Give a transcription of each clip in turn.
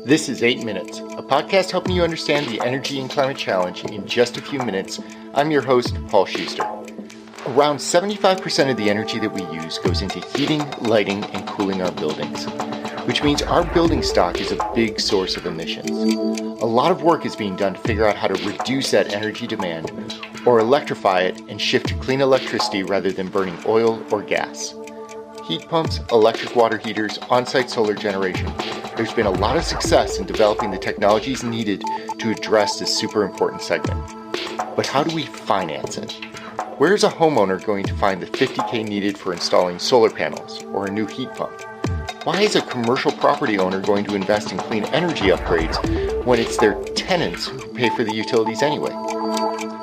This is 8 Minutes, a podcast helping you understand the energy and climate challenge in just a few minutes. I'm your host, Paul Schuster. Around 75% of the energy that we use goes into heating, lighting, and cooling our buildings, which means our building stock is a big source of emissions. A lot of work is being done to figure out how to reduce that energy demand or electrify it and shift to clean electricity rather than burning oil or gas. Heat pumps, electric water heaters, on-site solar generation. There's been a lot of success in developing the technologies needed to address this super important segment. But how do we finance it? Where is a homeowner going to find the $50,000 needed for installing solar panels or a new heat pump? Why is a commercial property owner going to invest in clean energy upgrades when it's their tenants who pay for the utilities anyway?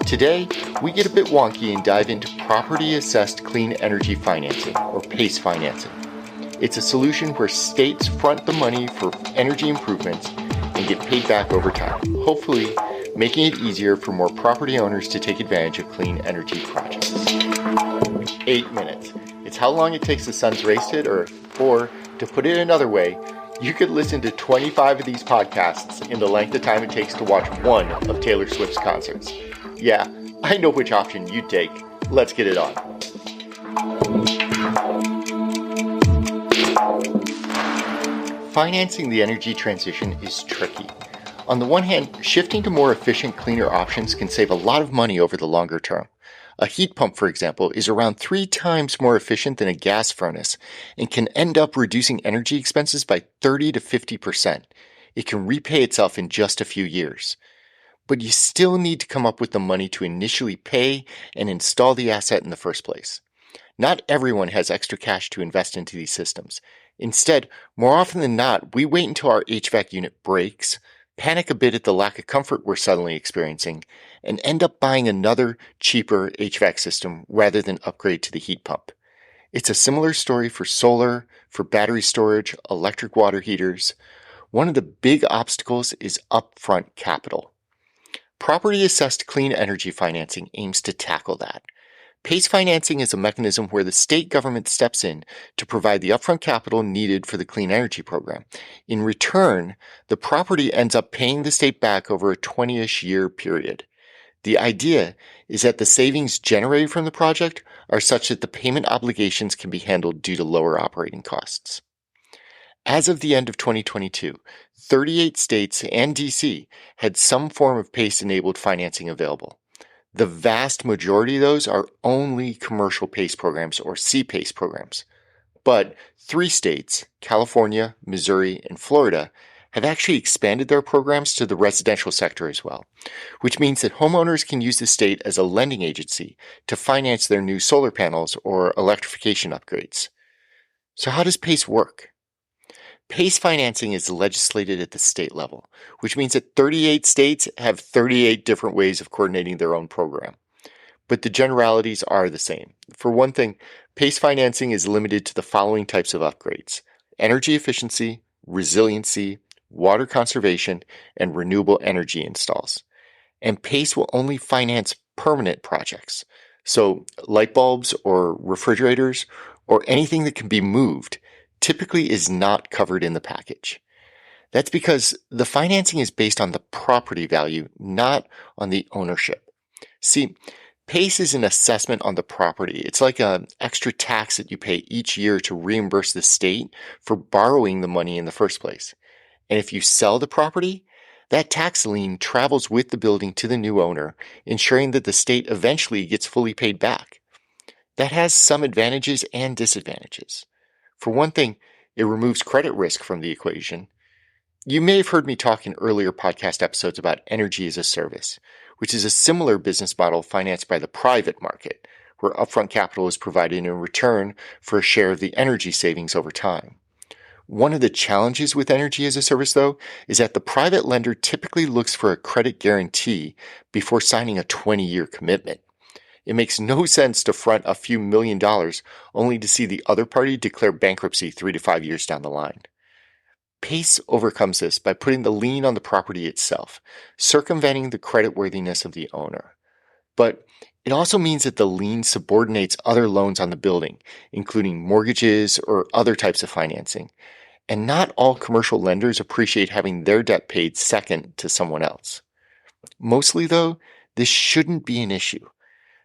Today, we get a bit wonky and dive into property-assessed clean energy financing, or PACE financing. It's a solution where states front the money for energy improvements and get paid back over time, hopefully making it easier for more property owners to take advantage of clean energy projects. 8 minutes. It's how long it takes the sun's race to hit Earth, or to put it another way, you could listen to 25 of these podcasts in the length of time it takes to watch one of Taylor Swift's concerts. Yeah, I know which option you'd take. Let's get it on. Financing the energy transition is tricky. On the one hand, shifting to more efficient, cleaner options can save a lot of money over the longer term. A heat pump, for example, is around 3 times more efficient than a gas furnace and can end up reducing energy expenses by 30 to 50%. It can repay itself in just a few years. But you still need to come up with the money to initially pay and install the asset in the first place. Not everyone has extra cash to invest into these systems. Instead, more often than not, we wait until our HVAC unit breaks, panic a bit at the lack of comfort we're suddenly experiencing, and end up buying another, cheaper HVAC system rather than upgrade to the heat pump. It's a similar story for solar, for battery storage, electric water heaters. One of the big obstacles is upfront capital. Property-assessed clean energy financing aims to tackle that. PACE financing is a mechanism where the state government steps in to provide the upfront capital needed for the clean energy program. In return, the property ends up paying the state back over a 20-ish year period. The idea is that the savings generated from the project are such that the payment obligations can be handled due to lower operating costs. As of the end of 2022, 38 states and DC had some form of PACE-enabled financing available. The vast majority of those are only commercial PACE programs or CPACE programs. But 3 states, California, Missouri, and Florida, have actually expanded their programs to the residential sector as well, which means that homeowners can use the state as a lending agency to finance their new solar panels or electrification upgrades. So how does PACE work? PACE financing is legislated at the state level, which means that 38 states have 38 different ways of coordinating their own program. But the generalities are the same. For one thing, PACE financing is limited to the following types of upgrades: energy efficiency, resiliency, water conservation, and renewable energy installs. And PACE will only finance permanent projects, so light bulbs or refrigerators or anything that can be moved typically is not covered in the package. That's because the financing is based on the property value, not on the ownership. See, PACE is an assessment on the property. It's like an extra tax that you pay each year to reimburse the state for borrowing the money in the first place. And if you sell the property, that tax lien travels with the building to the new owner, ensuring that the state eventually gets fully paid back. That has some advantages and disadvantages. For one thing, it removes credit risk from the equation. You may have heard me talk in earlier podcast episodes about energy as a service, which is a similar business model financed by the private market, where upfront capital is provided in return for a share of the energy savings over time. One of the challenges with energy as a service, though, is that the private lender typically looks for a credit guarantee before signing a 20-year commitment. It makes no sense to front a few $1 million only to see the other party declare bankruptcy 3 to 5 years down the line. PACE overcomes this by putting the lien on the property itself, circumventing the creditworthiness of the owner. But it also means that the lien subordinates other loans on the building, including mortgages or other types of financing. and not all commercial lenders appreciate having their debt paid second to someone else. Mostly, though, this shouldn't be an issue.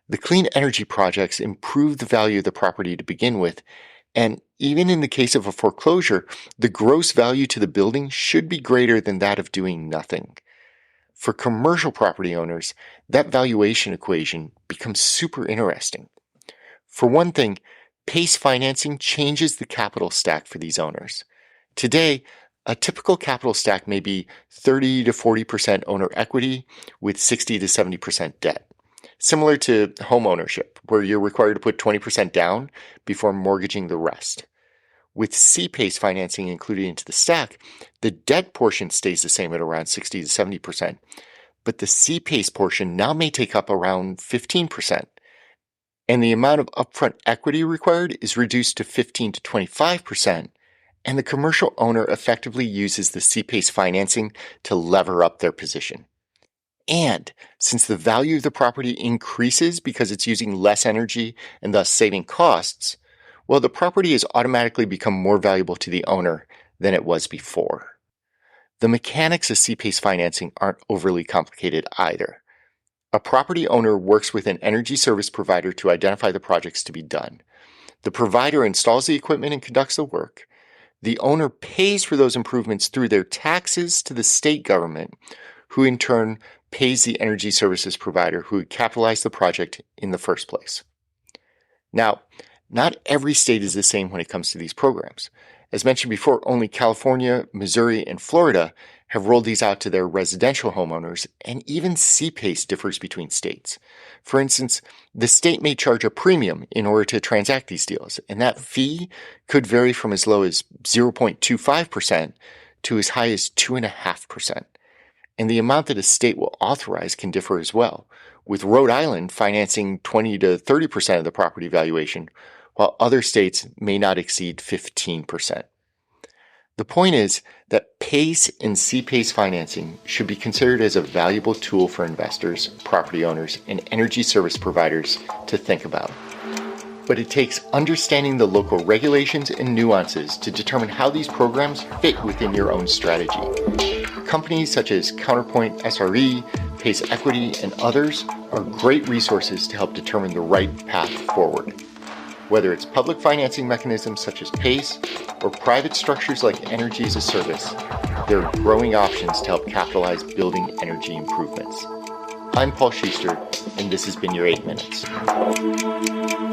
The clean energy projects improve the value of the property to begin with, and even in the case of a foreclosure, the gross value to the building should be greater than that of doing nothing. For commercial property owners, that valuation equation becomes super interesting. For one thing, PACE financing changes the capital stack for these owners. Today, a typical capital stack may be 30 to 40% owner equity with 60 to 70% debt. Similar to home ownership, where you're required to put 20% down before mortgaging the rest. With CPACE financing included into the stack, the debt portion stays the same at around 60 to 70%, but the CPACE portion now may take up around 15%, and the amount of upfront equity required is reduced to 15 to 25%, and the commercial owner effectively uses the CPACE financing to lever up their position. And since the value of the property increases because it's using less energy and thus saving costs, well, the property has automatically become more valuable to the owner than it was before. The mechanics of CPACE financing aren't overly complicated either. A property owner works with an energy service provider to identify the projects to be done. The provider installs the equipment and conducts the work. The owner pays for those improvements through their taxes to the state government, who in turn pays the energy services provider who capitalized the project in the first place. Now, not every state is the same when it comes to these programs. As mentioned before, only California, Missouri, and Florida have rolled these out to their residential homeowners, and even CPACE differs between states. For instance, the state may charge a premium in order to transact these deals, and that fee could vary from as low as 0.25% to as high as 2.5%. And the amount that a state will authorize can differ as well, with Rhode Island financing 20 to 30% of the property valuation, while other states may not exceed 15%. The point is that PACE and CPACE financing should be considered as a valuable tool for investors, property owners, and energy service providers to think about. But it takes understanding the local regulations and nuances to determine how these programs fit within your own strategy. Companies such as Counterpoint SRE, PACE Equity, and others are great resources to help determine the right path forward. Whether it's public financing mechanisms such as PACE or private structures like Energy as a Service, there are growing options to help capitalize building energy improvements. I'm Paul Schuster, and this has been your 8 Minutes.